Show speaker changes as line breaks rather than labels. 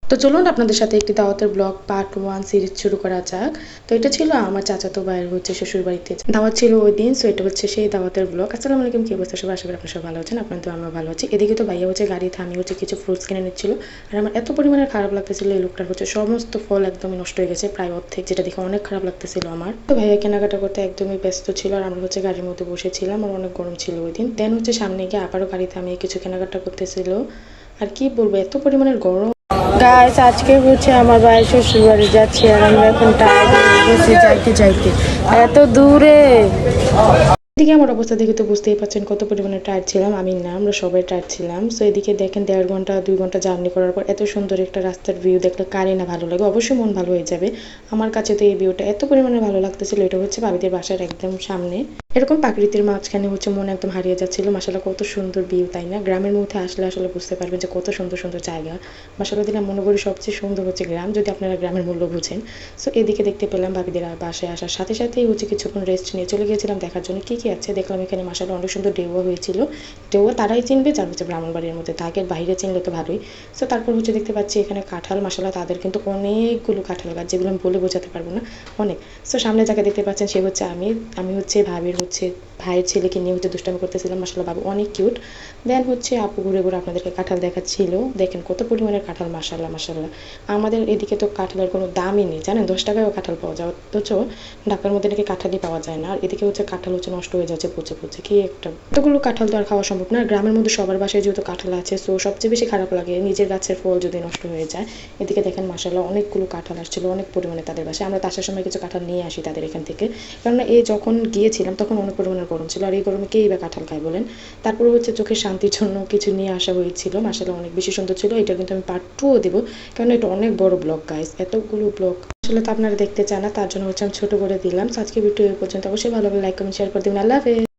তো চলুন আপনাদের সাথে একটি দাওয়াতের ব্লগ পার্ট 1 সিরিজ শুরু করা যাক। তো এটা ছিল আমার চাচাতো ভাইয়ের শ্বশুর বাড়িতে দাওয়াত ছিল ওই দিন। সো এটা সেই দাওয়াতের ব্লগ। আসসালামু আলাইকুম, কি অবস্থা সবাই? আশা করি আপনারা সবাই ভালো আছেন। আপনারা তো আমরা ভালো আছি। এদিকে তো ভাইয়া গাড়ি থামিয়ে কিছু ফ্রুটস কিনে নিচ্ছিল। আর আমার এত পরিমাণে খারাপ লাগতেছিল, এই লোকটার সমস্ত ফল একদমই নষ্ট হয়ে গেছে, প্রায় অর্ধেক, যেটা দেখে অনেক খারাপ লাগতেছিল আমার। তো ভাইয়া কেনাকাটা করতে একদমই ব্যস্ত ছিল, আর আমরা গাড়ির মধ্যে বসেছিলাম, আর অনেক গরম ছিল ওই দিন। দেন সামনে গিয়ে আবারও গাড়ি থামিয়ে কিছু কেনাকাটা করতেছিল। আর কি বলবো, এত পরিমাণের গরম। গাইস, আজকে আমার ভাইয়ের শ্বশুর বাড়ি যাচ্ছি, আর আমরা এখন যাইতে যাইতে এত দূরে। এদিকে আমার অবস্থা দেখে তো বুঝতেই পারছেন কত পরিমাণে টায়ার্ড ছিলাম। আমি না, আমরা সবাই টায়ার্ড ছিলাম। সো এদিকে দেখেন 1.5 ঘন্টা 2 ঘন্টা জার্নি করার পর এত সুন্দর একটা রাস্তার ভিউ দেখলে কারে না ভালো লাগে, অবশ্যই মন ভালো হয়ে যাবে। আমার কাছে তো এই ভিউটা এত পরিমাণে ভালো লাগতেছিল। এটা ভাবিদের বাসার একদম সামনে, এরকম প্রাকৃতির মাঝখানে মন একদম হারিয়ে যাচ্ছিল। মাশাআল্লাহ, কত সুন্দর ভিউ, তাই না? গ্রামের মধ্যে আসলে বুঝতে পারবেন যে কত সুন্দর সুন্দর জায়গা। মাশাআল্লাহ দিলাম, মনে করি সবচেয়ে সুন্দর গ্রাম, যদি আপনারা গ্রামের মূল্য বুঝেন। সো এদিকে দেখতে পেলাম ভাবিদের বাসায় আসার সাথে সাথেই কিছুক্ষণ রেস্ট নিয়ে চলে গিয়েছিলাম দেখার জন্য কি কি আছে। দেখলাম এখানে মাশাআল্লাহ অনেক সুন্দর ডেউয়া হয়েছিল। ডেউয়া তারাই চিনবে যার ব্রাহ্মণবাড়ির মধ্যে থাকে, বাইরে চিনলে তো ভালোই। সো তারপর দেখতে পাচ্ছি এখানে কাঁঠাল। মাশাআল্লাহ তাদের কিন্তু অনেকগুলো কাঁঠাল গাছ, যেগুলো আমি বলে বোঝাতে পারবো না, অনেক। সো সামনে যাকে দেখতে পাচ্ছেন সে আমি ভাবির ভাইয়ের ছেলেকে নিয়ে দুষ্টামি করতেছিলাম। মাশাআল্লাহ বাবু অনেক কিউট। দেন আপু ঘুরে ঘুরে আপনাদেরকে কাঁঠাল দেখাচ্ছিল। দেখেন কত পরিমাণের কাঁঠাল, মাশাআল্লাহ মাশাআল্লাহ। আমাদের এদিকে তো কাঁঠালের কোনো দামই নেই, জানেন? 10 টাকায়ও কাঁঠাল পাওয়া যায়, অথচ ঢাকার মধ্যে নাকি কাঁঠালই পাওয়া যায় না। আর এদিকে কাঁঠাল নষ্ট হয়ে যাচ্ছে পচে পচে, কি একটা। এতগুলো কাঁঠাল তো আর খাওয়া সম্ভব না। গ্রামের মধ্যে সবার বাসায় যেহেতু কাঁঠাল আছে, সো সবচেয়ে বেশি খারাপ লাগে নিজের গাছের ফল যদি নষ্ট হয়ে যায়। এদিকে দেখেন মাশাআল্লাহ অনেকগুলো কাঁঠাল আসছিল, অনেক পরিমাণে তাদের বাসায়। আমরা আসার সময় কিছু কাঁঠাল নিয়ে আসি তাদের এখান থেকে, কারণ যখন গিয়েছিলাম তখন অনেক পরিমাণের গরম ছিল, আর এই গরমে কেই বা কাঁঠাল খায় বলেন? তারপরে চোখের শান্তির জন্য কিছু নিয়ে আসা হয়েছিল। মাশাআল্লাহ অনেক বেশি সুন্দর ছিল। এটা কিন্তু আমি পার্ট 2ও দেবো, কারণ এটা অনেক বড় ব্লগ গাইস, এতগুলো ব্লগ আসলে তো আপনারা দেখতে চান না, তার জন্য আমি ছোট করে দিলাম। আজকে ভিডিও এই পর্যন্ত। অবশ্যই ভালো লাগলে লাইক কমেন্ট শেয়ার করে দেবেন। আল্লাহ হাফেজ।